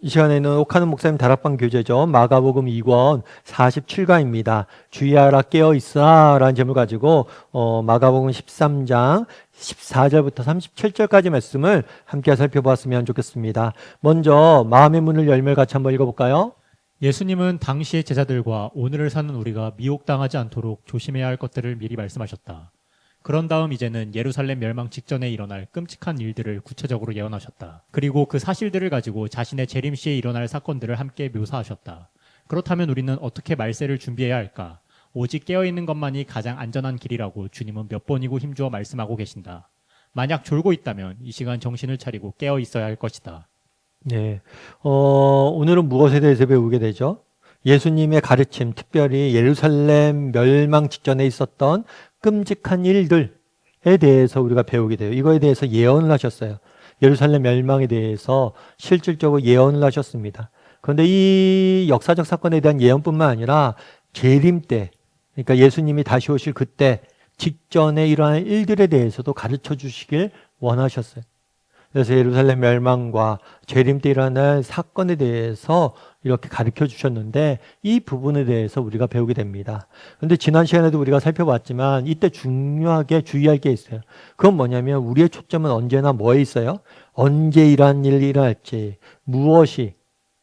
이 시간에는 옥하는 목사님 다락방 교재죠. 마가복음 2권 47강입니다. 주의하라 깨어있으라 라는 제목을 가지고 마가복음 13장 14절부터 37절까지 말씀을 함께 살펴보았으면 좋겠습니다. 먼저 마음의 문을 열면 같이 한번 읽어볼까요? 예수님은 당시의 제자들과 오늘을 사는 우리가 미혹당하지 않도록 조심해야 할 것들을 미리 말씀하셨다. 그런 다음 이제는 예루살렘 멸망 직전에 일어날 끔찍한 일들을 구체적으로 예언하셨다. 그리고 그 사실들을 가지고 자신의 재림 시에 일어날 사건들을 함께 묘사하셨다. 그렇다면 우리는 어떻게 말세를 준비해야 할까? 오직 깨어있는 것만이 가장 안전한 길이라고 주님은 몇 번이고 힘주어 말씀하고 계신다. 만약 졸고 있다면 이 시간 정신을 차리고 깨어 있어야 할 것이다. 네. 오늘은 무엇에 대해서 배우게 되죠? 예수님의 가르침, 특별히 예루살렘 멸망 직전에 있었던 끔찍한 일들에 대해서 우리가 배우게 돼요. 이거에 대해서 예언을 하셨어요. 예루살렘 멸망에 대해서 실질적으로 예언을 하셨습니다. 그런데 이 역사적 사건에 대한 예언뿐만 아니라 재림 때, 그러니까 예수님이 다시 오실 그때 직전에 일어날 일들에 대해서도 가르쳐 주시길 원하셨어요. 그래서 예루살렘 멸망과 재림 때 일어날 사건에 대해서 이렇게 가르쳐 주셨는데 이 부분에 대해서 우리가 배우게 됩니다. 그런데 지난 시간에도 우리가 살펴봤지만 이때 중요하게 주의할 게 있어요. 그건 뭐냐면 우리의 초점은 언제나 뭐에 있어요? 언제 이러한 일이 일어날지, 무엇이,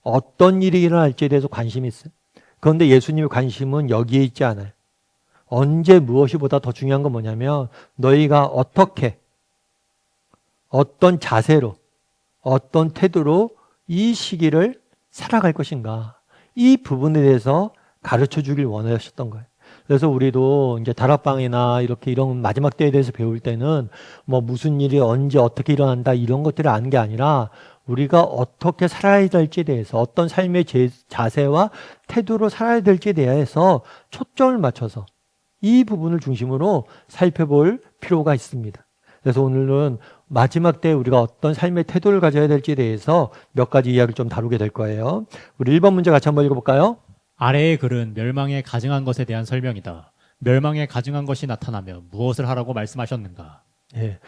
어떤 일이 일어날지에 대해서 관심이 있어요. 그런데 예수님의 관심은 여기에 있지 않아요. 언제 무엇이보다 더 중요한 건 뭐냐면 너희가 어떻게 어떤 자세로, 어떤 태도로 이 시기를 살아갈 것인가. 이 부분에 대해서 가르쳐 주길 원하셨던 거예요. 그래서 우리도 이제 다락방이나 이렇게 이런 마지막 때에 대해서 배울 때는 뭐 무슨 일이 언제 어떻게 일어난다 이런 것들을 아는 게 아니라 우리가 어떻게 살아야 될지에 대해서 어떤 삶의 자세와 태도로 살아야 될지에 대해서 초점을 맞춰서 이 부분을 중심으로 살펴볼 필요가 있습니다. 그래서 오늘은 마지막 때 우리가 어떤 삶의 태도를 가져야 될지에 대해서 몇 가지 이야기를 좀 다루게 될 거예요. 우리 1번 문제 같이 한번 읽어볼까요? 아래의 글은 멸망에 가증한 것에 대한 설명이다. 멸망에 가증한 것이 나타나면 무엇을 하라고 말씀하셨는가? 예.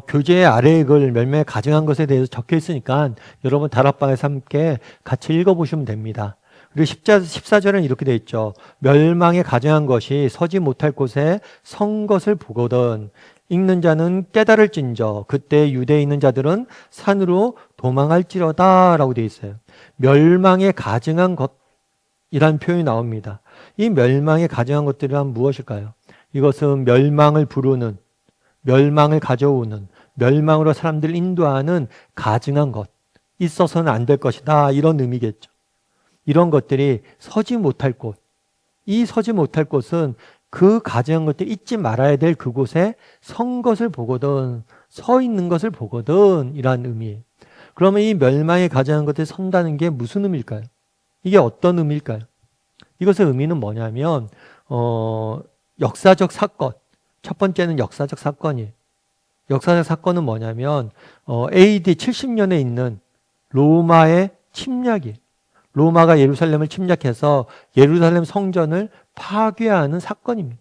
교재의 아래의 글 멸망에 가증한 것에 대해서 적혀 있으니까 여러분 다락방에서 함께 같이 읽어보시면 됩니다. 그리고 14절은 이렇게 되어 있죠. 멸망에 가증한 것이 서지 못할 곳에 선 것을 보거든 읽는 자는 깨달을진저 그때 유대에 있는 자들은 산으로 도망할지로다 라고 되어 있어요. 멸망에 가증한 것이라는 표현이 나옵니다. 이 멸망에 가증한 것들은 무엇일까요? 이것은 멸망을 부르는, 멸망을 가져오는, 멸망으로 사람들을 인도하는 가증한 것, 있어서는 안 될 것이다 이런 의미겠죠. 이런 것들이 서지 못할 곳, 이 서지 못할 곳은 그 가증한 것들 잊지 말아야 될 그곳에 선 것을 보거든, 서 있는 것을 보거든 이란 의미예요. 그러면 이 멸망에 가증한 것에 선다는 게 무슨 의미일까요? 이게 어떤 의미일까요? 이것의 의미는 뭐냐면 역사적 사건, 첫 번째는 역사적 사건이에요. 역사적 사건은 뭐냐면 AD 70년에 있는 로마의 침략이에요. 로마가 예루살렘을 침략해서 예루살렘 성전을 파괴하는 사건입니다.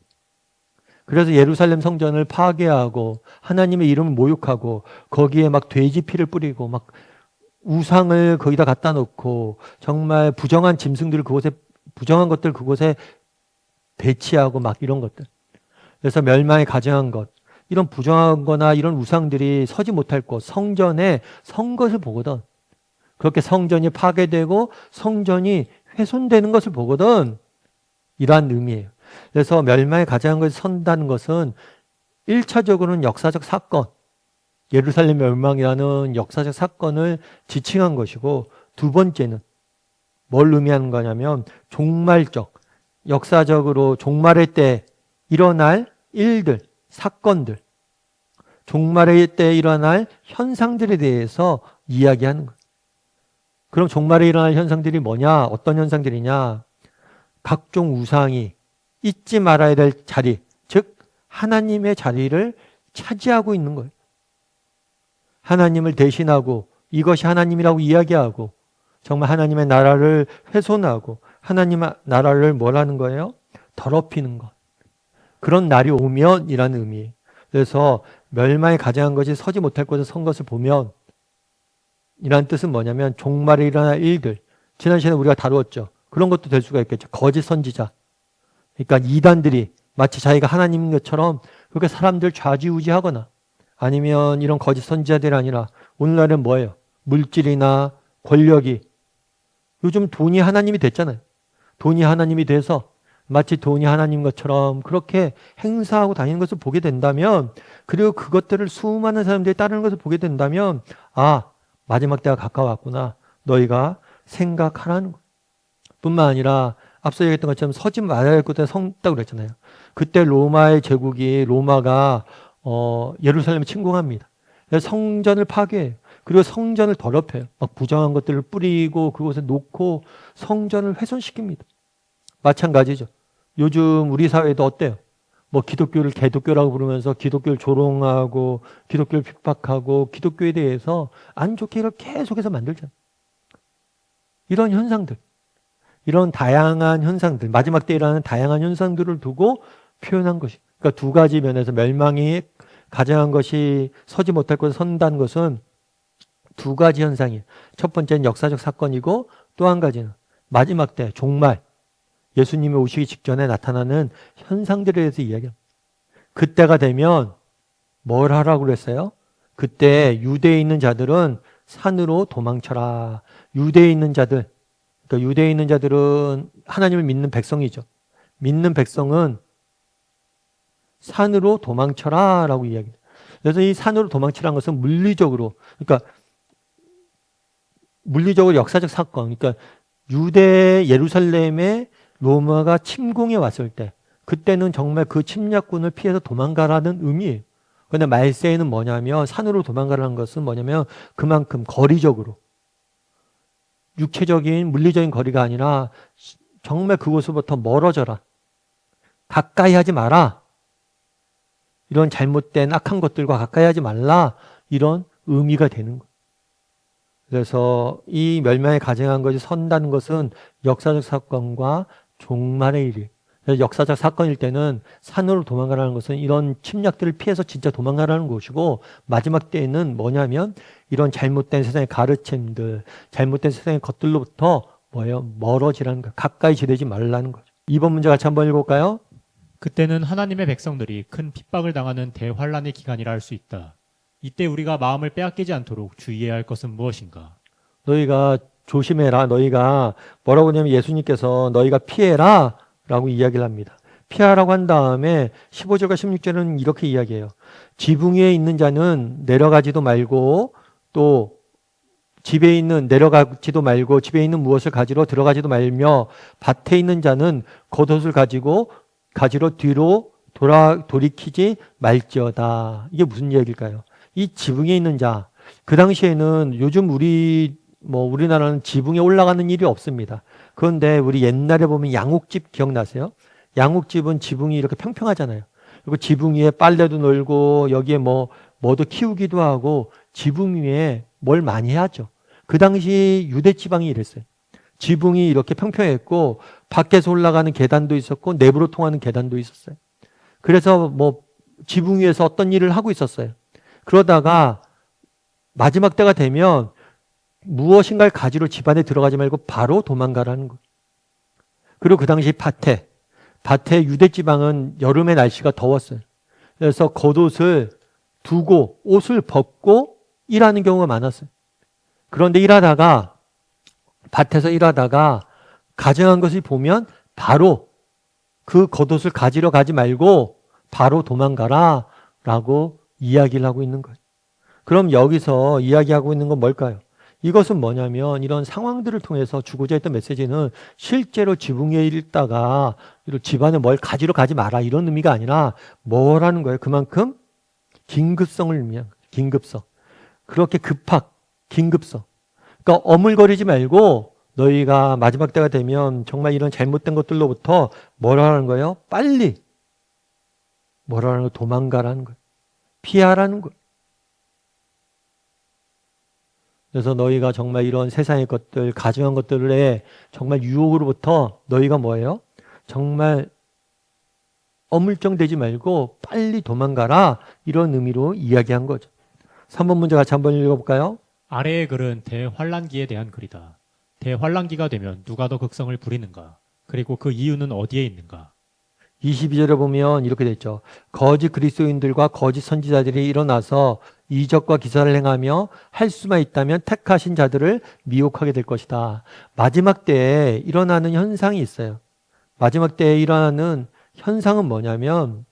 그래서 예루살렘 성전을 파괴하고 하나님의 이름을 모욕하고 거기에 막 돼지 피를 뿌리고 막 우상을 거기다 갖다 놓고 정말 부정한 짐승들을 그곳에 부정한 것들 그곳에 배치하고 막 이런 것들. 그래서 멸망에 가증한 것. 이런 부정한 거나 이런 우상들이 서지 못할 곳, 성전에 선 것을 보거든. 그렇게 성전이 파괴되고 성전이 훼손되는 것을 보거든. 이러한 의미예요. 그래서 멸망에 가증한 것이 선다는 것은 1차적으로는 역사적 사건, 예루살렘 멸망이라는 역사적 사건을 지칭한 것이고 두 번째는 뭘 의미하는 거냐면 종말적, 역사적으로 종말의 때 일어날 일들, 사건들, 종말의 때 일어날 현상들에 대해서 이야기하는 거예요. 그럼 종말에 일어날 현상들이 뭐냐? 어떤 현상들이냐? 각종 우상이 잊지 말아야 될 자리, 즉 하나님의 자리를 차지하고 있는 거예요. 하나님을 대신하고 이것이 하나님이라고 이야기하고 정말 하나님의 나라를 훼손하고 하나님의 나라를 뭐라는 거예요? 더럽히는 것. 그런 날이 오면 이라는 의미예요. 그래서 멸망에 가증한 것이 서지 못할 곳에 선 것을 보면 이란 뜻은 뭐냐면 종말에 일어날 일들. 지난 시간에 우리가 다루었죠. 그런 것도 될 수가 있겠죠. 거짓 선지자. 그러니까 이단들이 마치 자기가 하나님인 것처럼 그렇게 사람들 좌지우지하거나 아니면 이런 거짓 선지자들이 아니라 오늘날은 뭐예요? 물질이나 권력이 요즘 돈이 하나님이 됐잖아요. 돈이 하나님이 돼서 마치 돈이 하나님 것처럼 그렇게 행사하고 다니는 것을 보게 된다면 그리고 그것들을 수많은 사람들이 따르는 것을 보게 된다면 아, 마지막 때가 가까웠구나. 너희가 생각하라는 것. 뿐만 아니라 앞서 얘기했던 것처럼 서지 말아야 할 곳에 성다고 그랬잖아요. 그때 로마의 제국이 로마가 예루살렘을 침공합니다. 그래서 성전을 파괴해요. 그리고 성전을 더럽혀요. 막 부정한 것들을 뿌리고 그곳에 놓고 성전을 훼손시킵니다. 마찬가지죠. 요즘 우리 사회도 어때요? 뭐 기독교를 개독교라고 부르면서 기독교를 조롱하고 기독교를 핍박하고 기독교에 대해서 안 좋게 이걸 계속해서 만들잖아요. 이런 현상들, 이런 다양한 현상들, 마지막 때 일어나는 다양한 현상들을 두고 표현한 것이. 그러니까 두 가지 면에서 멸망이 가정한 것이 서지 못할 곳에 선다는 것은 두 가지 현상이에요. 첫 번째는 역사적 사건이고 또 한 가지는 마지막 때 종말, 예수님이 오시기 직전에 나타나는 현상들에 대해서 이야기합니다. 그때가 되면 뭘 하라고 그랬어요? 그때 유대에 있는 자들은 산으로 도망쳐라. 유대에 있는 자들, 그러니까 유대에 있는 자들은 하나님을 믿는 백성이죠. 믿는 백성은 산으로 도망쳐라 라고 이야기해요. 그래서 이 산으로 도망치라는 것은 물리적으로, 그러니까 물리적으로 역사적 사건, 그러니까 유대 예루살렘에 로마가 침공해 왔을 때 그때는 정말 그 침략군을 피해서 도망가라는 의미예요. 그런데 말세에는 뭐냐면 산으로 도망가라는 것은 뭐냐면 그만큼 거리적으로 육체적인 물리적인 거리가 아니라 정말 그곳으로부터 멀어져라. 가까이 하지 마라. 이런 잘못된 악한 것들과 가까이 하지 말라. 이런 의미가 되는 거예요. 그래서 이 멸망에 가증한 것이 선다는 것은 역사적 사건과 종말의 일이에요. 그래서 역사적 사건일 때는 산으로 도망가라는 것은 이런 침략들을 피해서 진짜 도망가라는 것이고 마지막 때에는 뭐냐면 이런 잘못된 세상의 가르침들, 잘못된 세상의 것들로부터 뭐예요? 멀어지라는 거예요. 가까이 지내지 말라는 거죠. 2번 문제 같이 한번 읽어볼까요? 그때는 하나님의 백성들이 큰 핍박을 당하는 대환란의 기간이라 할 수 있다. 이때 우리가 마음을 빼앗기지 않도록 주의해야 할 것은 무엇인가? 너희가 조심해라. 너희가 뭐라고 하냐면 예수님께서 너희가 피해라 라고 이야기를 합니다. 피하라고 한 다음에 15절과 16절은 이렇게 이야기해요. 지붕 위에 있는 자는 내려가지도 말고 또 집에 있는 내려가지도 말고 집에 있는 무엇을 가지러 들어가지도 말며 밭에 있는 자는 겉옷을 가지러 뒤로 돌이키지 말지어다. 이게 무슨 이야기일까요? 이 지붕에 있는 자, 그 당시에는 요즘 우리나라는 지붕에 올라가는 일이 없습니다. 그런데 우리 옛날에 보면 양옥집 기억나세요? 양옥집은 지붕이 이렇게 평평하잖아요. 그리고 지붕 위에 빨래도 널고 여기에 뭐도 키우기도 하고 지붕 위에 뭘 많이 하죠. 그 당시 유대 지방이 이랬어요. 지붕이 이렇게 평평했고 밖에서 올라가는 계단도 있었고 내부로 통하는 계단도 있었어요. 그래서 지붕 위에서 어떤 일을 하고 있었어요. 그러다가 마지막 때가 되면 무엇인가를 가지러 집안에 들어가지 말고 바로 도망가라는 거예요. 그리고 그 당시 밭에 유대 지방은 여름의 날씨가 더웠어요. 그래서 겉옷을 두고 옷을 벗고 일하는 경우가 많았어요. 그런데 밭에서 일하다가 가정한 것을 보면 바로 그 겉옷을 가지러 가지 말고 바로 도망가라 라고 이야기를 하고 있는 거예요. 그럼 여기서 이야기하고 있는 건 뭘까요? 이것은 뭐냐면 이런 상황들을 통해서 주고자 했던 메시지는 실제로 지붕 위에 있다가 집안에 뭘 가지러 가지 마라 이런 의미가 아니라 뭐라는 거예요? 그만큼 긴급성을 의미한 거예요. 긴급성. 그렇게 긴급성. 그러니까 어물거리지 말고 너희가 마지막 때가 되면 정말 이런 잘못된 것들로부터 뭐라는 거예요? 빨리 뭐라는 거 도망가라는 거예요. 피하라는 거예요. 그래서 너희가 정말 이런 세상의 것들, 가증한 것들에 정말 유혹으로부터 너희가 뭐예요? 정말 어물쩡되지 말고 빨리 도망가라 이런 의미로 이야기한 거죠. 3번 문제 같이 한번 읽어볼까요? 아래의 글은 대환란기에 대한 글이다. 대환란기가 되면 누가 더 극성을 부리는가? 그리고 그 이유는 어디에 있는가? 22절에 보면 이렇게 돼 있죠. 거짓 그리스도인들과 거짓 선지자들이 일어나서 이적과 기사를 행하며 할 수만 있다면 택하신 자들을 미혹하게 될 것이다. 마지막 때에 일어나는 현상이 있어요. 마지막 때에 일어나는 현상은 뭐냐면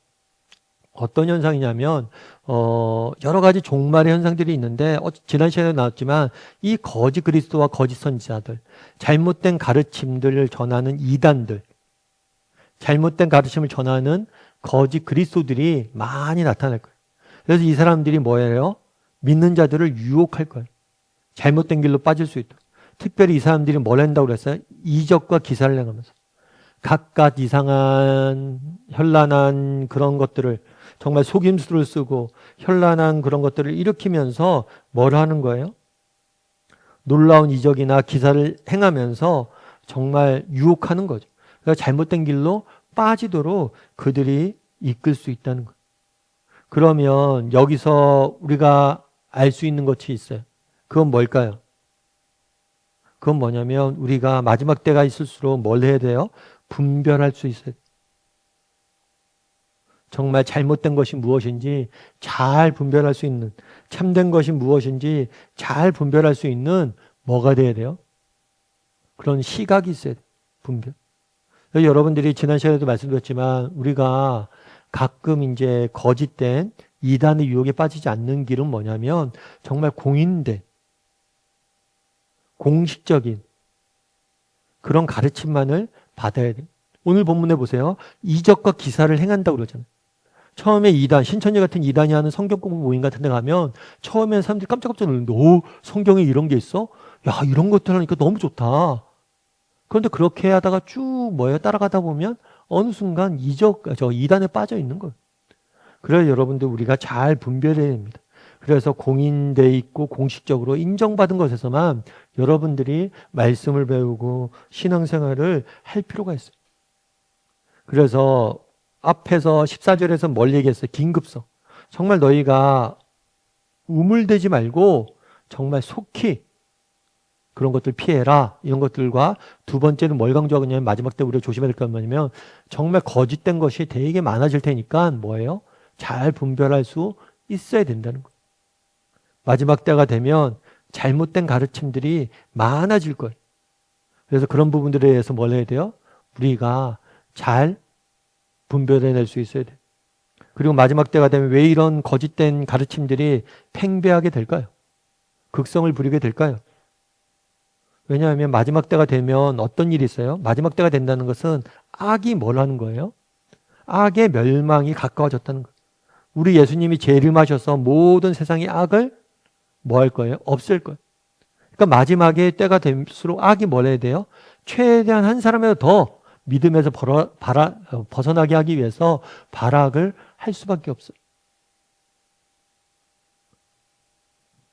어떤 현상이냐면 여러 가지 종말의 현상들이 있는데 지난 시간에 나왔지만 이 거짓 그리스도와 거짓 선지자들, 잘못된 가르침들을 전하는 이단들, 잘못된 가르침을 전하는 거짓 그리스도들이 많이 나타날 거예요. 그래서 이 사람들이 뭐예요? 믿는 자들을 유혹할 거예요. 잘못된 길로 빠질 수 있도록. 특별히 이 사람들이 뭘 한다고 그랬어요? 이적과 기사를 행하면서 각각 이상한 현란한 그런 것들을 정말 속임수를 쓰고 현란한 그런 것들을 일으키면서 뭘 하는 거예요? 놀라운 이적이나 기사를 행하면서 정말 유혹하는 거죠. 그래서 잘못된 길로 빠지도록 그들이 이끌 수 있다는 거예요. 그러면 여기서 우리가 알 수 있는 것이 있어요. 그건 뭘까요? 그건 뭐냐면 우리가 마지막 때가 있을수록 뭘 해야 돼요? 분별할 수 있어요. 정말 잘못된 것이 무엇인지 잘 분별할 수 있는, 참된 것이 무엇인지 잘 분별할 수 있는 뭐가 돼야 돼요? 그런 시각이 있어야 돼요. 분별. 여러분들이 지난 시간에도 말씀드렸지만 우리가 가끔 이제 거짓된 이단의 유혹에 빠지지 않는 길은 뭐냐면 정말 공인된 공식적인 그런 가르침만을 받아야 돼요. 오늘 본문에 보세요. 이적과 기사를 행한다고 그러잖아요. 처음에 이단, 신천지 같은 이단이 하는 성경 공부 모임 같은 데 가면 처음엔 사람들이 깜짝깜짝 놀랐는데 오, 성경에 이런 게 있어? 야, 이런 것들 하니까 너무 좋다. 그런데 그렇게 하다가 쭉 뭐예요? 따라가다 보면 어느 순간 이단에 빠져 있는 거예요. 그래서 여러분들 우리가 잘 분별해야 됩니다. 그래서 공인돼 있고 공식적으로 인정받은 것에서만 여러분들이 말씀을 배우고 신앙생활을 할 필요가 있어요. 그래서 앞에서 14절에서 뭘 얘기했어요? 긴급성. 정말 너희가 우물대지 말고 정말 속히 그런 것들 피해라. 이런 것들과 두 번째는 뭘 강조하냐면 마지막 때 우리가 조심해야 될 건 뭐냐면 정말 거짓된 것이 되게 많아질 테니까 뭐예요? 잘 분별할 수 있어야 된다는 거예요. 마지막 때가 되면 잘못된 가르침들이 많아질 거예요. 그래서 그런 부분들에 대해서 뭘 해야 돼요? 우리가 잘 분별해낼 수 있어야 돼요. 그리고 마지막 때가 되면 왜 이런 거짓된 가르침들이 팽배하게 될까요? 극성을 부리게 될까요? 왜냐하면 마지막 때가 되면 어떤 일이 있어요? 마지막 때가 된다는 것은 악이 뭘 하는 거예요? 악의 멸망이 가까워졌다는 거예요. 우리 예수님이 재림하셔서 모든 세상의 악을 뭐 할 거예요? 없앨 거예요. 그러니까 마지막에 때가 될수록 악이 뭘 해야 돼요? 최대한 한 사람이라도 더 믿음에서 벗어나게 하기 위해서 발악을 할 수밖에 없어요.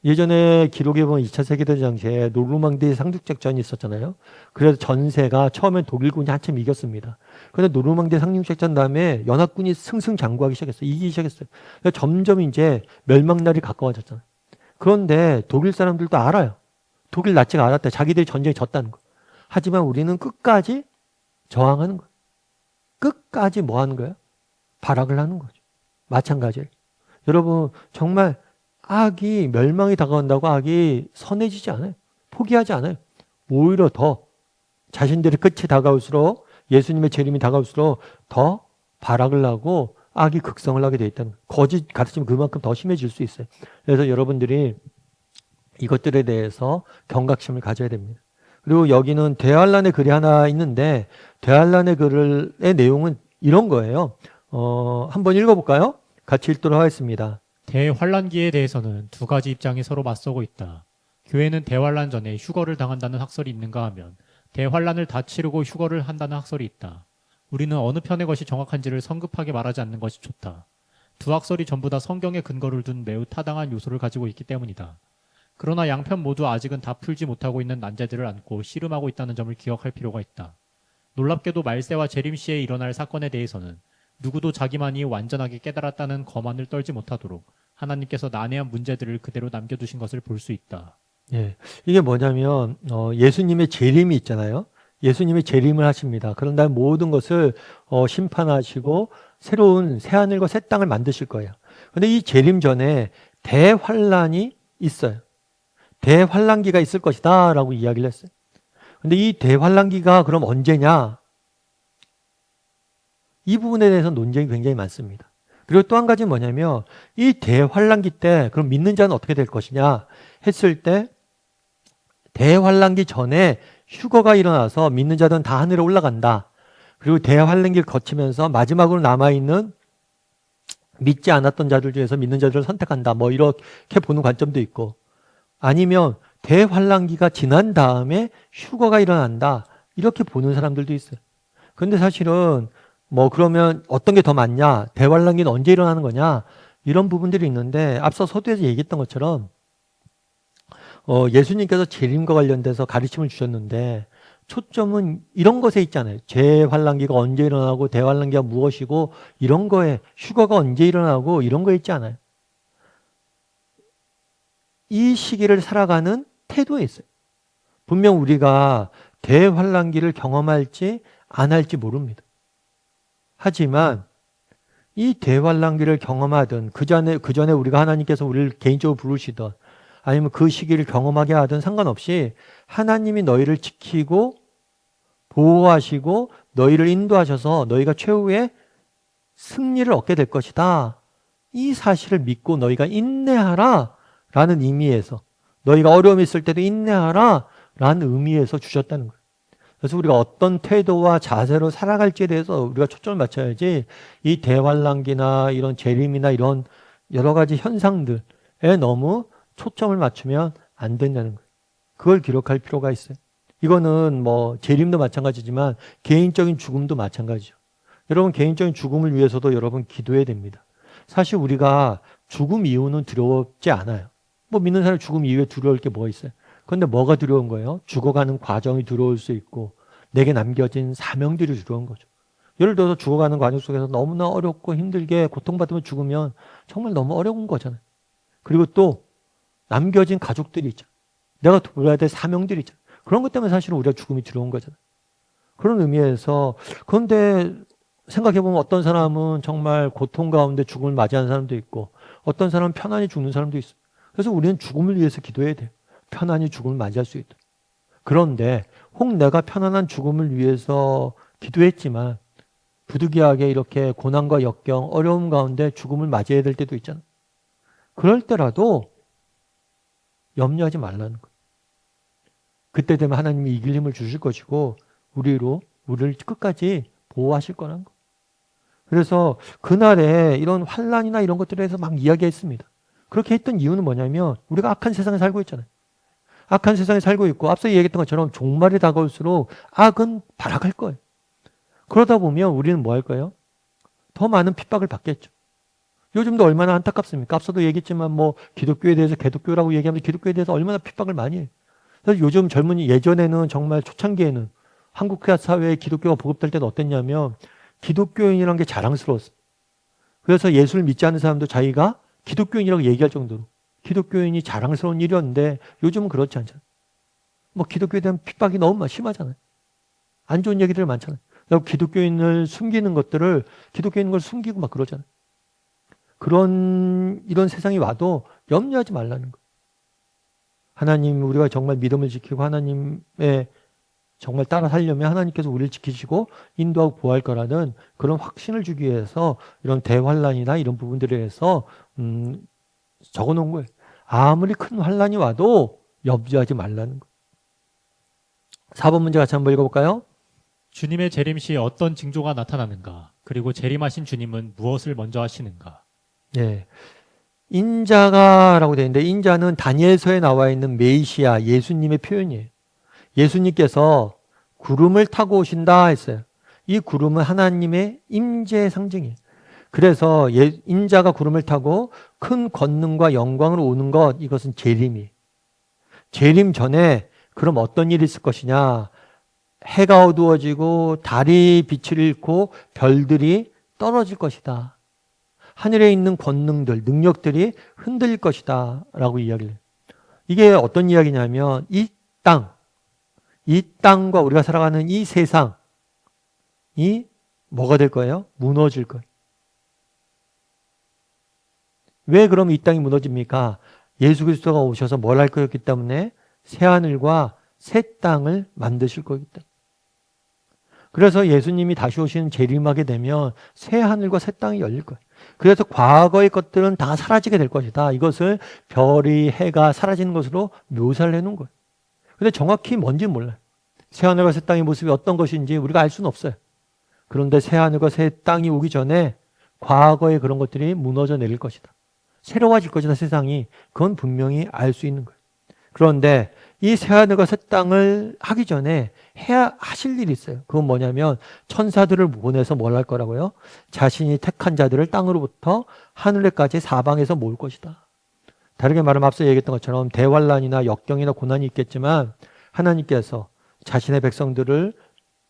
예전에 기록에 보면 2차 세계대전 당시에 노르망디 상륙작전이 있었잖아요. 그래서 전세가 처음엔 독일군이 한참 이겼습니다. 그런데 노르망디 상륙작전 다음에 연합군이 승승장구하기 시작했어요. 이기기 시작했어요. 그래서 점점 이제 멸망날이 가까워졌잖아요. 그런데 독일 사람들도 알아요. 독일 나치가 알았다. 자기들이 전쟁에 졌다는 거. 하지만 우리는 끝까지 저항하는 거예요. 끝까지 뭐 하는 거예요? 발악을 하는 거죠. 마찬가지예요. 여러분 정말 악이 멸망이 다가온다고 악이 선해지지 않아요. 포기하지 않아요. 오히려 더 자신들의 끝이 다가올수록 예수님의 재림이 다가올수록 더 발악을 하고 악이 극성을 하게 돼 있다는 거예요. 거짓 가르치면 그만큼 더 심해질 수 있어요. 그래서 여러분들이 이것들에 대해서 경각심을 가져야 됩니다. 그리고 여기는 대환란의 글이 하나 있는데 대환란의 글의 내용은 이런 거예요. 한번 읽어볼까요? 같이 읽도록 하겠습니다. 대환란기에 대해서는 두 가지 입장이 서로 맞서고 있다. 교회는 대환란 전에 휴거를 당한다는 학설이 있는가 하면 대환란을 다 치르고 휴거를 한다는 학설이 있다. 우리는 어느 편의 것이 정확한지를 성급하게 말하지 않는 것이 좋다. 두 학설이 전부 다 성경에 근거를 둔 매우 타당한 요소를 가지고 있기 때문이다. 그러나 양편 모두 아직은 다 풀지 못하고 있는 난제들을 안고 씨름하고 있다는 점을 기억할 필요가 있다. 놀랍게도 말세와 재림 시에 일어날 사건에 대해서는 누구도 자기만이 완전하게 깨달았다는 거만을 떨지 못하도록 하나님께서 난해한 문제들을 그대로 남겨두신 것을 볼 수 있다. 예. 이게 뭐냐면, 예수님의 재림이 있잖아요. 예수님이 재림을 하십니다. 그런 다음에 모든 것을 심판하시고 새로운 새하늘과 새 땅을 만드실 거예요. 근데 이 재림 전에 대환란이 있어요. 대환란기가 있을 것이다 라고 이야기를 했어요. 근데 이 대환란기가 그럼 언제냐? 이 부분에 대해서 논쟁이 굉장히 많습니다. 그리고 또 한 가지는 뭐냐면 이 대환란기 때 그럼 믿는 자는 어떻게 될 것이냐 했을 때 대환란기 전에 휴거가 일어나서 믿는 자들은 다 하늘에 올라간다. 그리고 대환란기를 거치면서 마지막으로 남아있는 믿지 않았던 자들 중에서 믿는 자들을 선택한다. 뭐 이렇게 보는 관점도 있고 아니면 대환란기가 지난 다음에 휴거가 일어난다. 이렇게 보는 사람들도 있어요. 근데 사실은 뭐 그러면 어떤 게 더 맞냐? 대환란기는 언제 일어나는 거냐? 이런 부분들이 있는데 앞서 서두에서 얘기했던 것처럼 예수님께서 재림과 관련돼서 가르침을 주셨는데 초점은 이런 것에 있잖아요. 재환란기가 언제 일어나고 대환란기가 무엇이고 이런 거에 휴거가 언제 일어나고 이런 거에 있지 않아요. 이 시기를 살아가는 태도에 있어요. 분명 우리가 대환란기를 경험할지 안 할지 모릅니다. 하지만 이 대환란기를 경험하든 그 전에 우리가 하나님께서 우리를 개인적으로 부르시든 아니면 그 시기를 경험하게 하든 상관없이 하나님이 너희를 지키고 보호하시고 너희를 인도하셔서 너희가 최후의 승리를 얻게 될 것이다. 이 사실을 믿고 너희가 인내하라 라는 의미에서 너희가 어려움이 있을 때도 인내하라 라는 의미에서 주셨다는 거예요. 그래서 우리가 어떤 태도와 자세로 살아갈지에 대해서 우리가 초점을 맞춰야지 이 대환란기나 이런 재림이나 이런 여러 가지 현상들에 너무 초점을 맞추면 안 된다는 거예요. 그걸 기록할 필요가 있어요. 이거는 뭐 재림도 마찬가지지만 개인적인 죽음도 마찬가지죠. 여러분 개인적인 죽음을 위해서도 여러분 기도해야 됩니다. 사실 우리가 죽음 이후는 두렵지 않아요. 뭐 믿는 사람 죽음 이후에 두려울 게 뭐가 있어요? 그런데 뭐가 두려운 거예요? 죽어가는 과정이 두려울 수 있고 내게 남겨진 사명들이 두려운 거죠. 예를 들어서 죽어가는 과정 속에서 너무나 어렵고 힘들게 고통받으면 죽으면 정말 너무 어려운 거잖아요. 그리고 또 남겨진 가족들이 있죠. 내가 돌아야 될 사명들이 있죠. 그런 것 때문에 사실은 우리가 죽음이 두려운 거잖아요. 그런 의미에서 그런데 생각해보면 어떤 사람은 정말 고통 가운데 죽음을 맞이하는 사람도 있고 어떤 사람은 편안히 죽는 사람도 있어요. 그래서 우리는 죽음을 위해서 기도해야 돼요. 편안히 죽음을 맞이할 수 있도록. 그런데 혹 내가 편안한 죽음을 위해서 기도했지만 부득이하게 이렇게 고난과 역경, 어려움 가운데 죽음을 맞이해야 될 때도 있잖아요. 그럴 때라도 염려하지 말라는 거예요. 그때 되면 하나님이 이길 힘을 주실 것이고 우리를 끝까지 보호하실 거라는 거예요. 그래서 그날에 이런 환난이나 이런 것들에 대해서 막 이야기했습니다. 그렇게 했던 이유는 뭐냐면 우리가 악한 세상에 살고 있잖아요. 악한 세상에 살고 있고 앞서 얘기했던 것처럼 종말이 다가올수록 악은 발악할 거예요. 그러다 보면 우리는 뭐 할 거예요? 더 많은 핍박을 받겠죠. 요즘도 얼마나 안타깝습니까? 앞서도 얘기했지만 뭐 기독교에 대해서 개독교라고 얘기하면서 기독교에 대해서 얼마나 핍박을 많이 해요. 그래서 요즘 젊은이 예전에는 정말 초창기에는 한국 사회에 기독교가 보급될 때는 어땠냐면 기독교인이라는 게 자랑스러웠어요. 그래서 예수를 믿지 않는 사람도 자기가 기독교인이라고 얘기할 정도로 기독교인이 자랑스러운 일이었는데 요즘은 그렇지 않잖아요. 뭐 기독교에 대한 핍박이 너무 심하잖아요. 안 좋은 얘기들 많잖아요. 그리고 기독교인을 숨기는 것들을 기독교인 걸 숨기고 막 그러잖아요. 이런 세상이 와도 염려하지 말라는 거예요. 하나님 우리가 정말 믿음을 지키고 하나님의 정말 따라 살려면 하나님께서 우리를 지키시고 인도하고 보호할 거라는 그런 확신을 주기 위해서 이런 대환란이나 이런 부분들에 대해서 적어놓은 거예요. 아무리 큰 환란이 와도 염려하지 말라는 거예요. 4번 문제 같이 한번 읽어볼까요? 주님의 재림 시 어떤 징조가 나타나는가? 그리고 재림하신 주님은 무엇을 먼저 하시는가? 네. 인자가라고 되어 있는데 인자는 다니엘서에 나와 있는 메시아 예수님의 표현이에요. 예수님께서 구름을 타고 오신다 했어요. 이 구름은 하나님의 임재의 상징이에요. 그래서 인자가 구름을 타고 큰 권능과 영광으로 오는 것, 이것은 재림이에요. 재림 전에 그럼 어떤 일이 있을 것이냐? 해가 어두워지고 달이 빛을 잃고 별들이 떨어질 것이다. 하늘에 있는 권능들, 능력들이 흔들릴 것이다 라고 이야기를 해요. 이게 어떤 이야기냐면 이 땅과 우리가 살아가는 이 세상이 뭐가 될 거예요? 무너질 거예요. 왜 그럼 이 땅이 무너집니까? 예수 그리스도가 오셔서 뭘 할 거였기 때문에 새하늘과 새 땅을 만드실 거기 때문에. 그래서 예수님이 다시 오시는 재림하게 되면 새하늘과 새 땅이 열릴 거예요. 그래서 과거의 것들은 다 사라지게 될 것이다. 이것을 별이 해가 사라지는 것으로 묘사를 해놓은 거예요. 근데 정확히 뭔지는 몰라요. 새하늘과 새 땅의 모습이 어떤 것인지 우리가 알 수는 없어요. 그런데 새하늘과 새 땅이 오기 전에 과거의 그런 것들이 무너져 내릴 것이다. 새로워질 것이다, 세상이. 그건 분명히 알 수 있는 거예요. 그런데 이 새하늘과 새 땅을 하기 전에 하실 일이 있어요. 그건 뭐냐면 천사들을 보내서 뭘 할 거라고요? 자신이 택한 자들을 땅으로부터 하늘에까지 사방에서 모을 것이다. 다르게 말하면 앞서 얘기했던 것처럼 대환란이나 역경이나 고난이 있겠지만 하나님께서 자신의 백성들을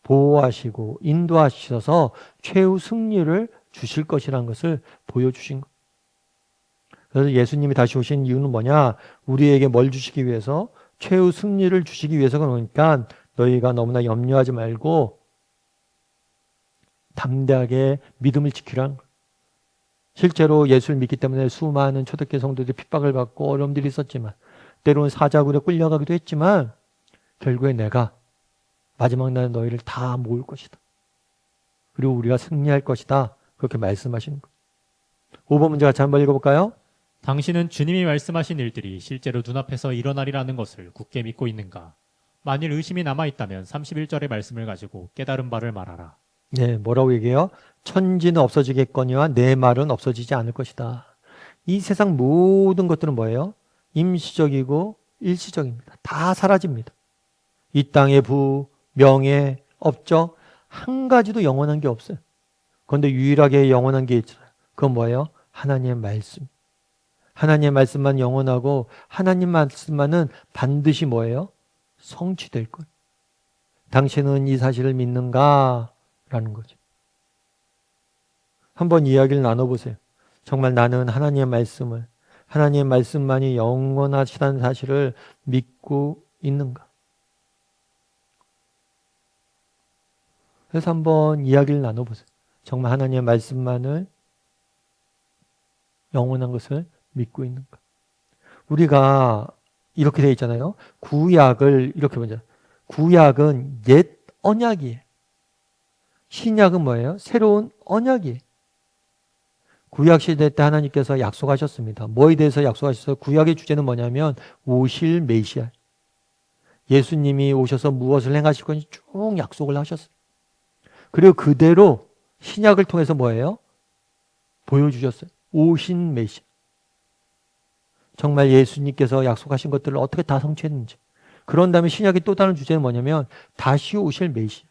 보호하시고 인도하셔서 최후 승리를 주실 것이라는 것을 보여주신 것. 그래서 예수님이 다시 오신 이유는 뭐냐? 우리에게 뭘 주시기 위해서? 최후 승리를 주시기 위해서. 그러니까 너희가 너무나 염려하지 말고 담대하게 믿음을 지키라는 거예요. 실제로 예수를 믿기 때문에 수많은 초대교회 성도들이 핍박을 받고 어려움들이 있었지만 때로는 사자굴에 끌려가기도 했지만 결국에 내가 마지막 날 너희를 다 모을 것이다. 그리고 우리가 승리할 것이다. 그렇게 말씀하시는 거예요. 5번 문제 같이 한번 읽어볼까요? 당신은 주님이 말씀하신 일들이 실제로 눈앞에서 일어나리라는 것을 굳게 믿고 있는가? 만일 의심이 남아있다면 31절의 말씀을 가지고 깨달은 바를 말하라. 네, 뭐라고 얘기해요? 천지는 없어지겠거니와 내 말은 없어지지 않을 것이다. 이 세상 모든 것들은 뭐예요? 임시적이고 일시적입니다. 다 사라집니다. 이 땅의 부, 명예, 업적 한 가지도 영원한 게 없어요. 그런데 유일하게 영원한 게 있어요. 그건 뭐예요? 하나님의 말씀. 하나님의 말씀만 영원하고 하나님 말씀만은 반드시 뭐예요? 성취될 거예요. 당신은 이 사실을 믿는가? 라는 거죠. 한번 이야기를 나눠보세요. 정말 나는 하나님의 말씀만이 영원하시다는 사실을 믿고 있는가? 그래서 한번 이야기를 나눠보세요. 정말 하나님의 말씀만을 영원한 것을 믿고 있는가? 우리가 이렇게 되어 있잖아요. 구약을 이렇게 보자. 구약은 옛 언약이에요. 신약은 뭐예요? 새로운 언약이에요. 구약 시대 때 하나님께서 약속하셨습니다. 뭐에 대해서 약속하셨어요? 구약의 주제는 뭐냐면 오실 메시아. 예수님이 오셔서 무엇을 행하실 건지 쭉 약속을 하셨어요. 그리고 그대로 신약을 통해서 뭐예요? 보여주셨어요. 오신 메시아. 정말 예수님께서 약속하신 것들을 어떻게 다 성취했는지. 그런 다음에 신약의 또 다른 주제는 뭐냐면 다시 오실 메시아.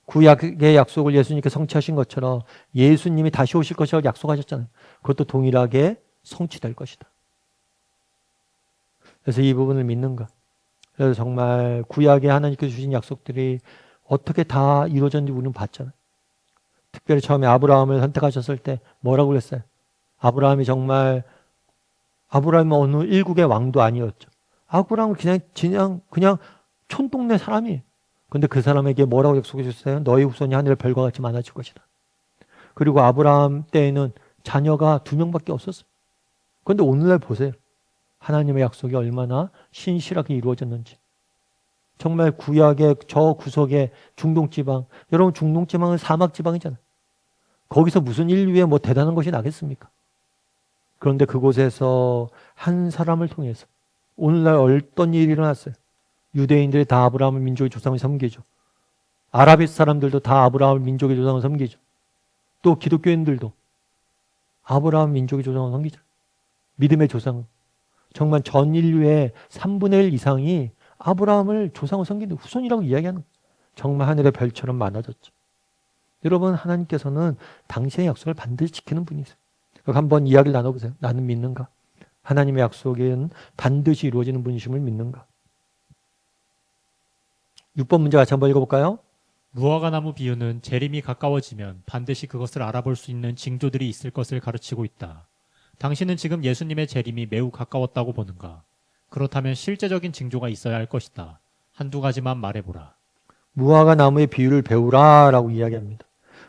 구약의 약속을 예수님께서 성취하신 것처럼 예수님이 다시 오실 것이라고 약속하셨잖아요. 그것도 동일하게 성취될 것이다. 그래서 이 부분을 믿는가? 그래서 정말 구약에 하나님께서 주신 약속들이 어떻게 다 이루어졌는지 우리는 봤잖아요. 특별히 처음에 아브라함을 선택하셨을 때 뭐라고 그랬어요? 아브라함은 어느 일국의 왕도 아니었죠. 아브라함은 그냥 촌동네 사람이에요. 근데 그 사람에게 뭐라고 약속해 줬어요? 너희 후손이 하늘의 별과 같이 많아질 것이다. 그리고 아브라함 때에는 자녀가 2명밖에 없었어요. 그런데 오늘날 보세요. 하나님의 약속이 얼마나 신실하게 이루어졌는지. 정말 구약의 저 구석에 중동지방, 여러분 중동지방은 사막지방이잖아요. 거기서 무슨 인류에 뭐 대단한 것이 나겠습니까? 그런데 그곳에서 한 사람을 통해서 오늘날 어떤 일이 일어났어요? 유대인들이 다 아브라함을 민족의 조상을 섬기죠. 아랍 사람들도 다 아브라함을 민족의 조상을 섬기죠. 또 기독교인들도 아브라함 민족의 조상을 섬기죠. 믿음의 조상. 정말 전 인류의 3분의 1 이상이 아브라함을 조상을 섬기는 후손이라고 이야기하는 거예요. 정말 하늘의 별처럼 많아졌죠. 여러분, 하나님께서는 당신의 약속을 반드시 지키는 분이세요. 한번 이야기를 나눠보세요. 나는 믿는가? 하나님의 약속은 반드시 이루어지는 분이심을 믿는가? 6번 문제 같이 한번 읽어볼까요? 무화과 나무 비유는 재림이 가까워지면 반드시 그것을 알아볼 수 있는 징조들이 있을 것을 가르치고 있다. 당신은 지금 예수님의 재림이 매우 가까웠다고 보는가? 그렇다면 실제적인 징조가 있어야 할 것이다. 한두 가지만 말해보라. 무화과 나무의 비유를 배우라라고 이야기합니다.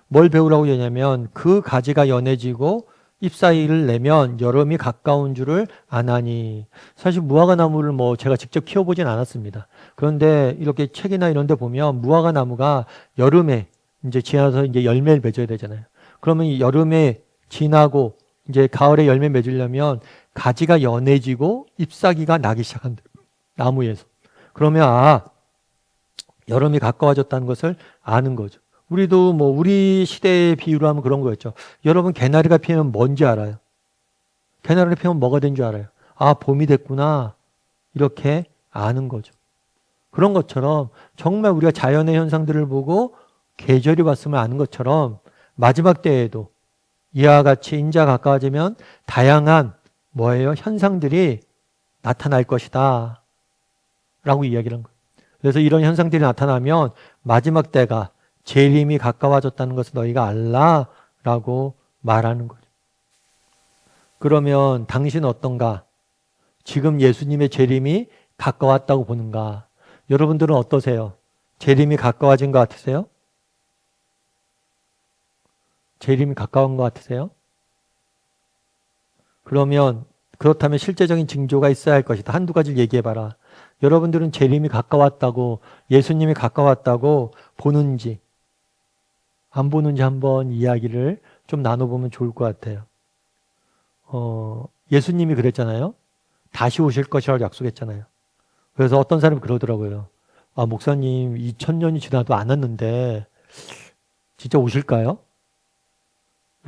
뭘 배우라고 하냐면 그 가지가 연해지고 잎사귀를 내면 여름이 가까운 줄을 아나니. 사실 무화과 나무를 뭐 제가 직접 키워보진 않았습니다. 그런데 이렇게 책이나 이런 데 보면 무화과 나무가 여름에 이제 지나서 이제 열매를 맺어야 되잖아요. 그러면 이 여름에 지나고 이제 가을에 열매 맺으려면 가지가 연해지고 잎사귀가 나기 시작한다. 나무에서. 그러면 여름이 가까워졌다는 것을 아는 거죠. 우리도 뭐 우리 시대의 비유로 하면 그런 거였죠. 여러분 개나리가 피면 뭔지 알아요? 개나리가 피면 뭐가 된 줄 알아요? 봄이 됐구나. 이렇게 아는 거죠. 그런 것처럼 정말 우리가 자연의 현상들을 보고 계절이 왔음을 아는 것처럼 마지막 때에도 이와 같이 인자가 가까워지면 다양한 뭐예요? 현상들이 나타날 것이다. 라고 이야기를 한 거예요. 그래서 이런 현상들이 나타나면 마지막 때가 재림이 가까워졌다는 것을 너희가 알라 라고 말하는 거죠. 그러면 당신은 어떤가? 지금 예수님의 재림이 가까웠다고 보는가? 여러분들은 어떠세요? 재림이 가까워진 것 같으세요? 재림이 가까운 것 같으세요? 그렇다면 실제적인 징조가 있어야 할 것이다. 한두 가지를 얘기해봐라. 여러분들은 재림이 가까웠다고, 예수님이 가까웠다고 보는지 안 보는지 한번 이야기를 좀 나눠보면 좋을 것 같아요. 예수님이 그랬잖아요. 다시 오실 것이라고 약속했잖아요. 그래서 어떤 사람이 그러더라고요. 목사님 2000년이 지나도 안 왔는데 진짜 오실까요?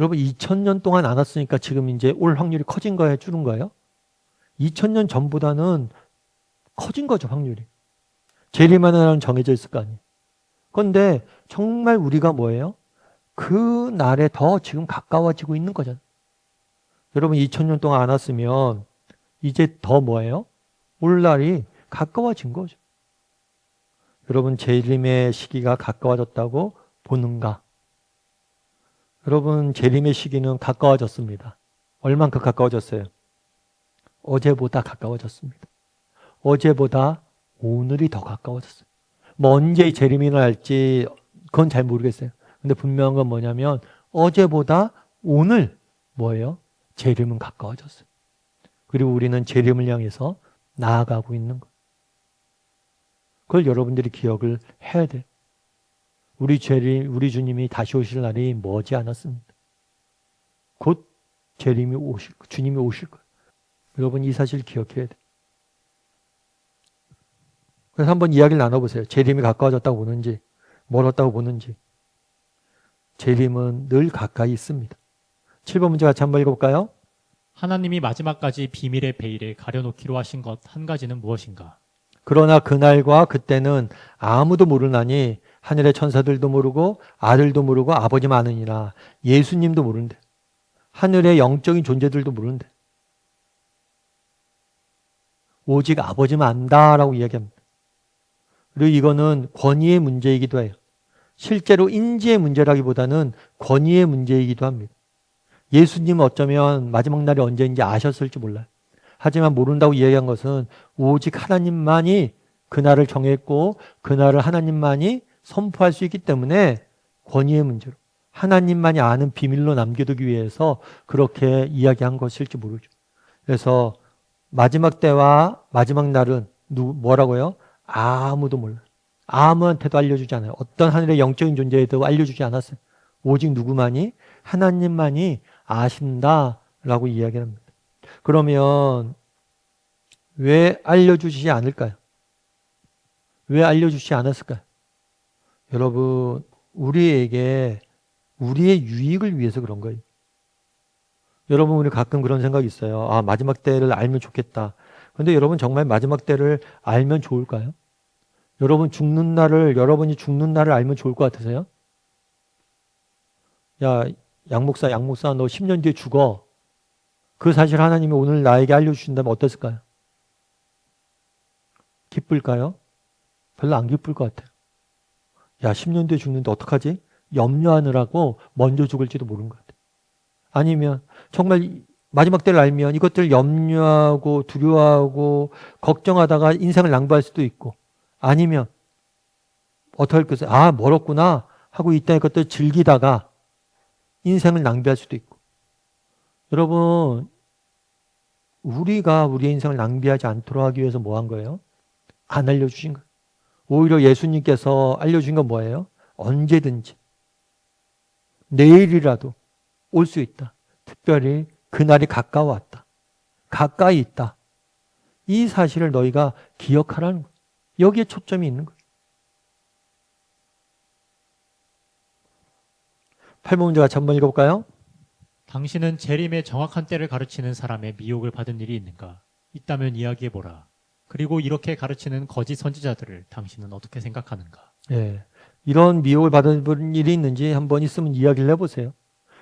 여러분 2000년 동안 안 왔으니까 지금 이제 올 확률이 커진 거예요? 줄은 거예요? 2000년 전보다는 커진 거죠, 확률이. 재림하는 날은 정해져 있을 거 아니에요. 그런데 정말 우리가 뭐예요? 그 날에 더 지금 가까워지고 있는 거잖아요. 여러분 2000년 동안 안 왔으면 이제 더 뭐예요? 올 날이 가까워진 거죠. 여러분 재림의 시기가 가까워졌다고 보는가? 여러분 재림의 시기는 가까워졌습니다. 얼만큼 가까워졌어요? 어제보다 가까워졌습니다. 어제보다 오늘이 더 가까워졌어요. 뭐 언제 재림이 날지 그건 잘 모르겠어요. 근데 분명한 건 뭐냐면 어제보다 오늘 뭐예요? 재림은 가까워졌어요. 그리고 우리는 재림을 향해서 나아가고 있는 것. 그걸 여러분들이 기억을 해야 돼요. 우리 주님이 다시 오실 날이 머지 않았습니다. 곧 주님이 오실 거예요. 여러분 이 사실 기억해야 돼요. 그래서 한번 이야기를 나눠보세요. 재림이 가까워졌다고 보는지, 멀었다고 보는지. 재림은 늘 가까이 있습니다. 7번 문제 같이 한번 읽어볼까요? 하나님이 마지막까지 비밀의 베일을 가려놓기로 하신 것 한 가지는 무엇인가? 그러나 그날과 그때는 아무도 모르나니 하늘의 천사들도 모르고 아들도 모르고 아버지만 아느니라. 예수님도 모른대. 하늘의 영적인 존재들도 모른대. 오직 아버지만 안다라고 이야기합니다. 그리고 이거는 권위의 문제이기도 해요. 실제로 인지의 문제라기보다는 권위의 문제이기도 합니다. 예수님은 어쩌면 마지막 날이 언제인지 아셨을지 몰라요. 하지만 모른다고 이야기한 것은 오직 하나님만이 그날을 정했고 그날을 하나님만이 선포할 수 있기 때문에 권위의 문제로 하나님만이 아는 비밀로 남겨두기 위해서 그렇게 이야기한 것일지 모르죠. 그래서 마지막 때와 마지막 날은 뭐라고요? 아무도 몰라요. 아무한테도 알려주지 않아요. 어떤 하늘의 영적인 존재에도 알려주지 않았어요. 오직 누구만이? 하나님만이 아신다라고 이야기합니다. 그러면 왜 알려주시지 않을까요? 왜 알려주시지 않았을까요? 여러분, 우리에게 우리의 유익을 위해서 그런 거예요. 여러분, 우리 가끔 그런 생각이 있어요. 마지막 때를 알면 좋겠다. 그런데 여러분 정말 마지막 때를 알면 좋을까요? 여러분이 죽는 날을 알면 좋을 것 같으세요? 야, 양 목사, 너 10년 뒤에 죽어. 그 사실 하나님이 오늘 나에게 알려주신다면 어땠을까요? 기쁠까요? 별로 안 기쁠 것 같아요. 야, 10년 뒤에 죽는데 어떡하지? 염려하느라고 먼저 죽을지도 모르는 것 같아요. 아니면 정말 마지막 때를 알면 이것들을 염려하고 두려워하고 걱정하다가 인생을 낭비할 수도 있고, 아니면 어떻게 할 것을 멀었구나 하고 이 땅의 것들을 즐기다가 인생을 낭비할 수도 있고. 여러분, 우리가 우리의 인생을 낭비하지 않도록 하기 위해서 뭐 한 거예요? 안 알려주신 거예요. 오히려 예수님께서 알려준 건 뭐예요? 언제든지 내일이라도 올 수 있다. 특별히 그날이 가까워왔다. 가까이 있다. 이 사실을 너희가 기억하라는 거예요. 여기에 초점이 있는 거예요. 8번 문제 같이 한번 읽어볼까요? 당신은 재림의 정확한 때를 가르치는 사람의 미혹을 받은 일이 있는가? 있다면 이야기해보라. 그리고 이렇게 가르치는 거짓 선지자들을 당신은 어떻게 생각하는가? 예, 이런 미혹을 받은 일이 있는지 한번 있으면 이야기를 해보세요.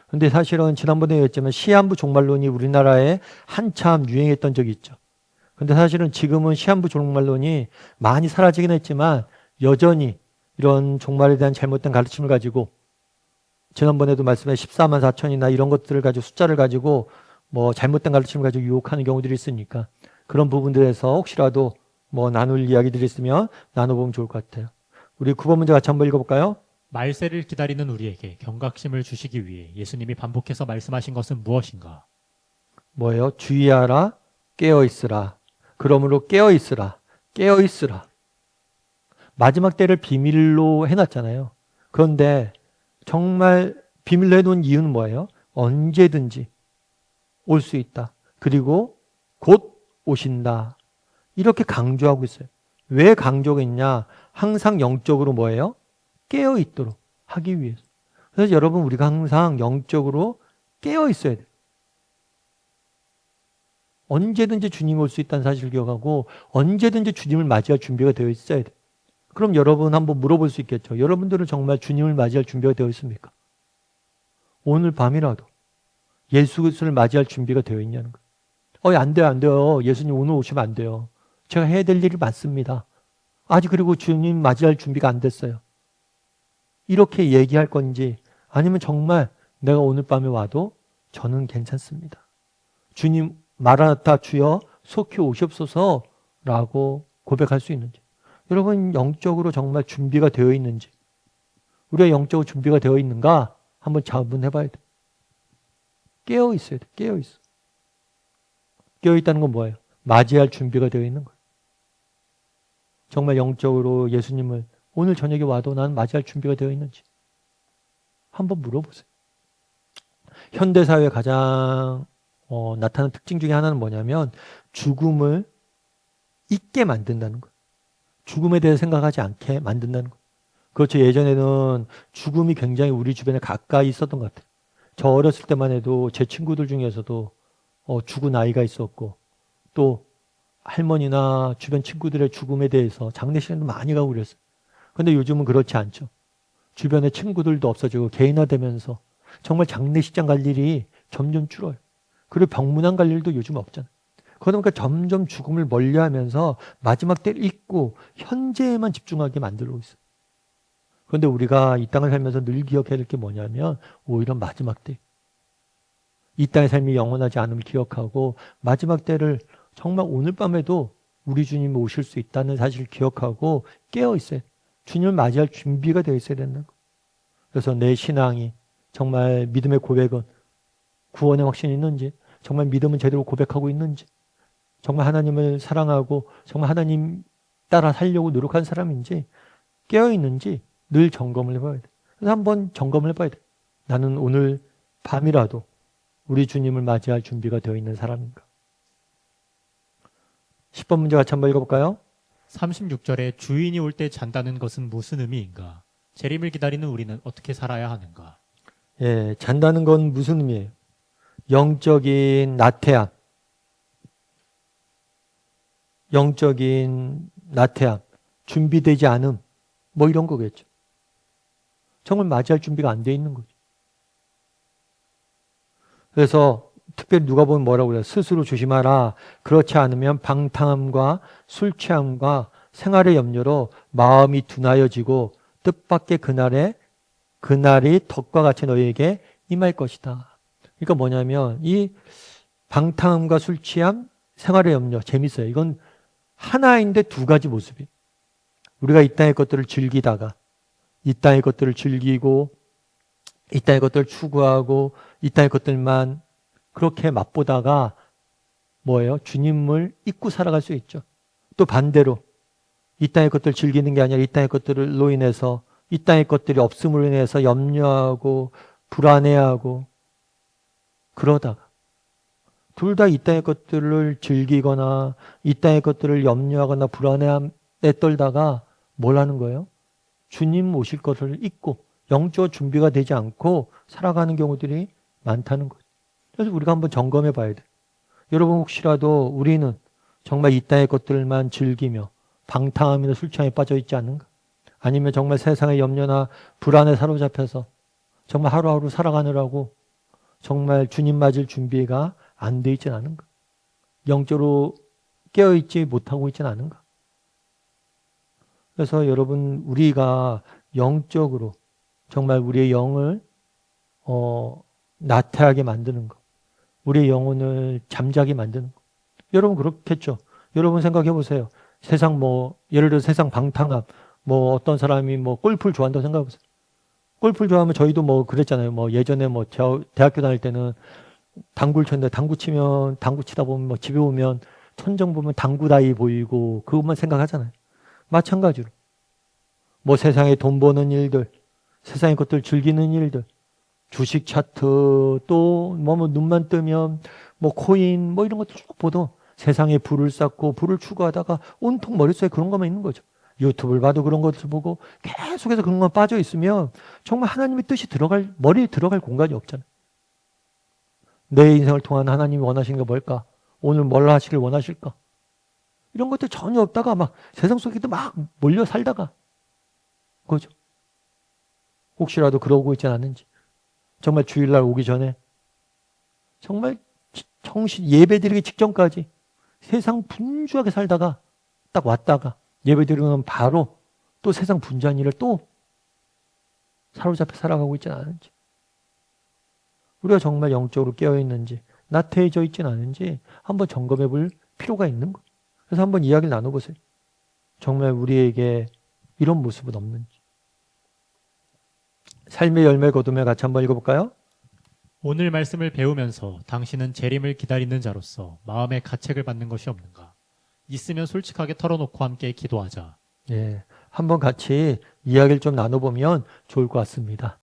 근데 사실은 지난번에 얘기했지만 시한부 종말론이 우리나라에 한참 유행했던 적이 있죠. 근데 사실은 지금은 시한부 종말론이 많이 사라지긴 했지만 여전히 이런 종말에 대한 잘못된 가르침을 가지고, 지난번에도 말씀해 14만 4천이나 이런 것들을 가지고 숫자를 가지고 뭐 잘못된 가르침을 가지고 유혹하는 경우들이 있으니까 그런 부분들에서 혹시라도 뭐 나눌 이야기들이 있으면 나눠보면 좋을 것 같아요. 우리 9번 문제 같이 한번 읽어볼까요? 말세를 기다리는 우리에게 경각심을 주시기 위해 예수님이 반복해서 말씀하신 것은 무엇인가? 뭐예요? 주의하라, 깨어있으라. 그러므로 깨어있으라, 깨어있으라. 마지막 때를 비밀로 해놨잖아요. 그런데 정말 비밀로 해놓은 이유는 뭐예요? 언제든지 올 수 있다. 그리고 곧 오신다. 이렇게 강조하고 있어요. 왜 강조가 있냐? 항상 영적으로 뭐예요? 깨어 있도록 하기 위해서. 그래서 여러분, 우리가 항상 영적으로 깨어 있어야 돼요. 언제든지 주님이 올 수 있다는 사실을 기억하고 언제든지 주님을 맞이할 준비가 되어 있어야 돼요. 그럼 여러분 한번 물어볼 수 있겠죠. 여러분들은 정말 주님을 맞이할 준비가 되어 있습니까? 오늘 밤이라도 예수 그리스도를 맞이할 준비가 되어 있냐는 거예요. 안 돼요, 안 돼요. 예수님 오늘 오시면 안 돼요. 제가 해야 될 일이 많습니다. 아직 그리고 주님 맞이할 준비가 안 됐어요. 이렇게 얘기할 건지, 아니면 정말 내가 오늘 밤에 와도 저는 괜찮습니다. 주님 마라나타 주여 속히 오시옵소서라고 고백할 수 있는지. 여러분, 영적으로 정말 준비가 되어 있는지, 우리가 영적으로 준비가 되어 있는가 한번 자문해봐야 돼. 깨어 있어야 돼. 깨어 있어. 깨어 있다는 건 뭐예요? 맞이할 준비가 되어 있는 거예요. 정말 영적으로 예수님을 오늘 저녁에 와도 나는 맞이할 준비가 되어 있는지 한번 물어보세요. 현대사회의 가장 나타나는 특징 중에 하나는 뭐냐면 죽음을 잊게 만든다는 거예요. 죽음에 대해 생각하지 않게 만든다는 거예요. 그렇죠. 예전에는 죽음이 굉장히 우리 주변에 가까이 있었던 것 같아요. 저 어렸을 때만 해도 제 친구들 중에서도 죽은 아이가 있었고, 또 할머니나 주변 친구들의 죽음에 대해서 장례식장도 많이 가고 그랬어요. 근데 요즘은 그렇지 않죠. 주변에 친구들도 없어지고 개인화되면서 정말 장례식장 갈 일이 점점 줄어요. 그리고 병문안 갈 일도 요즘 없잖아요. 그러니까 점점 죽음을 멀리하면서 마지막 때를 잊고 현재에만 집중하게 만들고 있어요. 그런데 우리가 이 땅을 살면서 늘 기억해야 될 게 뭐냐면 오히려 마지막 때, 이 땅의 삶이 영원하지 않음을 기억하고 마지막 때를 정말 오늘 밤에도 우리 주님이 오실 수 있다는 사실을 기억하고 깨어 있어야 돼요. 주님을 맞이할 준비가 되어 있어야 된다는 거예요. 그래서 내 신앙이 정말 믿음의 고백은 구원의 확신이 있는지, 정말 믿음은 제대로 고백하고 있는지, 정말 하나님을 사랑하고 정말 하나님 따라 살려고 노력한 사람인지, 깨어있는지 늘 점검을 해봐야 돼. 그래서 한번 점검을 해봐야 돼. 나는 오늘 밤이라도 우리 주님을 맞이할 준비가 되어 있는 사람인가. 10번 문제 같이 한번 읽어볼까요? 36절에 주인이 올 때 잔다는 것은 무슨 의미인가? 재림을 기다리는 우리는 어떻게 살아야 하는가? 예, 잔다는 건 무슨 의미예요? 영적인 나태함. 영적인 나태함. 준비되지 않음. 뭐 이런 거겠죠. 정말 맞이할 준비가 안 돼 있는 거죠. 그래서 특별히 누가 보면 뭐라고 그래요? 스스로 조심하라. 그렇지 않으면 방탕함과 술 취함과 생활의 염려로 마음이 둔하여지고 뜻밖의 그날이 덕과 같이 너희에게 임할 것이다. 그러니까 뭐냐면 이 방탕함과 술 취함, 생활의 염려, 재밌어요. 이건 하나인데 두 가지 모습이. 우리가 이 땅의 것들을 즐기다가 이 땅의 것들을 즐기고 이 땅의 것들을 추구하고 이 땅의 것들만 그렇게 맛보다가 뭐예요? 주님을 잊고 살아갈 수 있죠. 또 반대로 이 땅의 것들을 즐기는 게 아니라 이 땅의 것들로 인해서 이 땅의 것들이 없음으로 인해서 염려하고 불안해하고 그러다가 둘 다 이 땅의 것들을 즐기거나 이 땅의 것들을 염려하거나 불안해에 떨다가 뭘 하는 거예요? 주님 오실 것을 잊고 영적 준비가 되지 않고 살아가는 경우들이 많다는 거죠. 그래서 우리가 한번 점검해 봐야 돼요. 여러분 혹시라도 우리는 정말 이 땅의 것들만 즐기며 방탕함이나 술취함에 빠져 있지 않는가? 아니면 정말 세상의 염려나 불안에 사로잡혀서 정말 하루하루 살아가느라고 정말 주님 맞을 준비가 안 돼 있진 않은가? 영적으로 깨어있지 못하고 있진 않은가? 그래서 여러분 우리가 영적으로 정말 우리의 영을 나태하게 만드는 것, 우리의 영혼을 잠자게 만드는 것. 여러분 그렇겠죠? 여러분 생각해 보세요. 세상 예를 들어 세상 방탕함, 어떤 사람이 골프를 좋아한다고 생각해 보세요. 골프를 좋아하면 저희도 그랬잖아요. 예전에 대학교 다닐 때는 당구를 쳤는데 당구 치다 보면 집에 오면 천정 보면 당구 다이 보이고 그것만 생각하잖아요. 마찬가지로 세상에 돈 버는 일들, 세상의 것들 즐기는 일들, 주식 차트 또 눈만 뜨면 코인 이런 것들 쭉 보도 세상에 부를 쌓고 부를 추구하다가 온통 머릿속에 그런 것만 있는 거죠. 유튜브를 봐도 그런 것을 보고 계속해서 그런 것 빠져 있으면 정말 하나님의 뜻이 머리에 들어갈 공간이 없잖아요. 내 인생을 통한 하나님이 원하시는 게 뭘까? 오늘 뭘 하시길 원하실까? 이런 것들 전혀 없다가 세상 속에도 몰려 살다가 그거죠. 혹시라도 그러고 있지 않은지. 정말 주일날 오기 전에 정말 예배 드리기 직전까지 세상 분주하게 살다가 딱 왔다가 예배 드리면 바로 또 세상 분주한 일을 또 사로잡혀 살아가고 있지 않은지. 우리가 정말 영적으로 깨어있는지 나태해져 있지는 않은지 한번 점검해 볼 필요가 있는 거예요. 그래서 한번 이야기를 나눠보세요. 정말 우리에게 이런 모습은 없는지. 삶의 열매 거두며 같이 한번 읽어볼까요? 오늘 말씀을 배우면서 당신은 재림을 기다리는 자로서 마음의 가책을 받는 것이 없는가? 있으면 솔직하게 털어놓고 함께 기도하자. 예, 한번 같이 이야기를 좀 나눠보면 좋을 것 같습니다.